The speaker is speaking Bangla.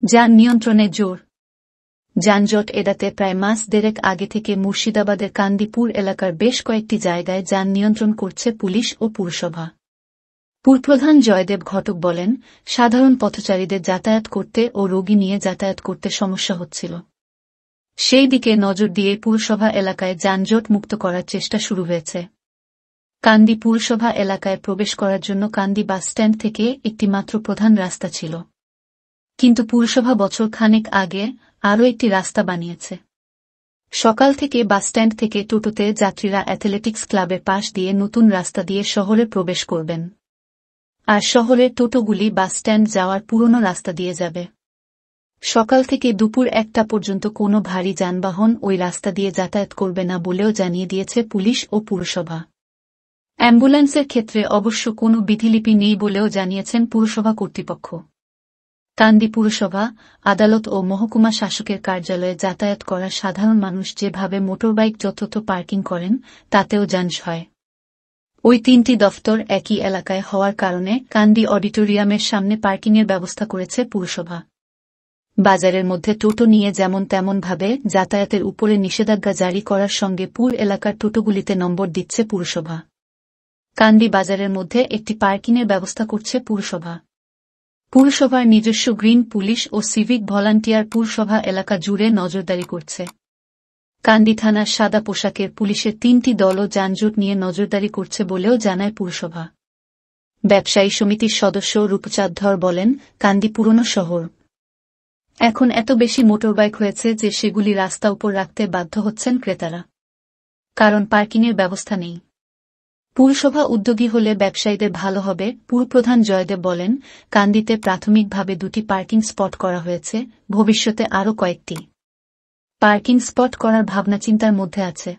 যান নিয়ন্ত্রণে জোর। যানজট এড়াতে প্রায় মাস দেড়েক আগে থেকে মুর্শিদাবাদের কান্দিপুর এলাকার বেশ কয়েকটি জায়গায় যান নিয়ন্ত্রণ করছে পুলিশ ও পুরসভা। পুরপ্রধান জয়দেব ঘটক বলেন, সাধারণ পথচারীদের যাতায়াত করতে ও রোগী নিয়ে যাতায়াত করতে সমস্যা হচ্ছিল। সেই দিকে নজর দিয়ে পুরসভা এলাকায় যানজট মুক্ত করার চেষ্টা শুরু হয়েছে। কান্দি পুরসভা এলাকায় প্রবেশ করার জন্য কান্দি বাসস্ট্যান্ড থেকে একটি মাত্র প্রধান রাস্তা ছিল, কিন্তু পুরসভা বছর খানেক আগে আরও একটি রাস্তা বানিয়েছে। সকাল থেকে বাসস্ট্যান্ড থেকে টোটোতে যাত্রীরা অ্যাথলেটিক্স ক্লাবের পাশ দিয়ে নতুন রাস্তা দিয়ে শহরে প্রবেশ করবেন, আর শহরের টোটোগুলি বাসস্ট্যান্ড যাওয়ার পুরনো রাস্তা দিয়ে যাবে। সকাল থেকে দুপুর 1টা পর্যন্ত কোনো ভারী যানবাহন ওই রাস্তা দিয়ে যাতায়াত করবে না বলেও জানিয়ে দিয়েছে পুলিশ ও পুরসভা। অ্যাম্বুলেন্সের ক্ষেত্রে অবশ্য কোনো বিধিলিপি নেই বলেও জানিয়েছেন পুরসভা কর্তৃপক্ষ। কান্দি পুরসভা, আদালত ও মহকুমা শাসকের কার্যালয়ে যাতায়াত করা সাধারণ মানুষ যেভাবে মোটরবাইক যথাযথ পার্কিং করেন, তাতেও যাঞ্জ হয়। ওই 3টি দফতর একই এলাকায় হওয়ার কারণে কান্দি অডিটোরিয়ামের সামনে পার্কিংয়ের ব্যবস্থা করেছে পুরসভা। বাজারের মধ্যে টোটো নিয়ে যেমন তেমনভাবে যাতায়াতের উপরে নিষেধাজ্ঞা জারি করার সঙ্গে পুর এলাকার টোটোগুলিতে নম্বর দিচ্ছে পুরসভা। কান্দি বাজারের মধ্যে একটি পার্কিংয়ের ব্যবস্থা করছে পুরসভা। পুরসভার নিজস্ব গ্রিন পুলিশ ও সিভিক ভলান্টিয়ার পুরসভা এলাকা জুড়ে নজরদারি করছে। কান্দি থানার সাদা পোশাকের পুলিশের 3টি দলও যানজট নিয়ে নজরদারি করছে বলেও জানায় পুরসভা। ব্যবসায়ী সমিতির সদস্য রূপচাঁদ ধর বলেন, কান্দি পুরনো শহর। এখন এত বেশি মোটরবাইক হয়েছে যে সেগুলি রাস্তা উপর রাখতে বাধ্য হচ্ছেন ক্রেতারা, কারণ পার্কিংয়ের ব্যবস্থা নেই। পুরসভা উদ্যোগী হলে ব্যবসায়ীদের ভালো হবে। পুরপ্রধান জয়দেব বলেন, কান্দিতে প্রাথমিকভাবে 2টি পার্কিং স্পট করা হয়েছে, ভবিষ্যতে আরও কয়েকটি পার্কিং স্পট করার ভাবনাচিন্তার মধ্যে আছে।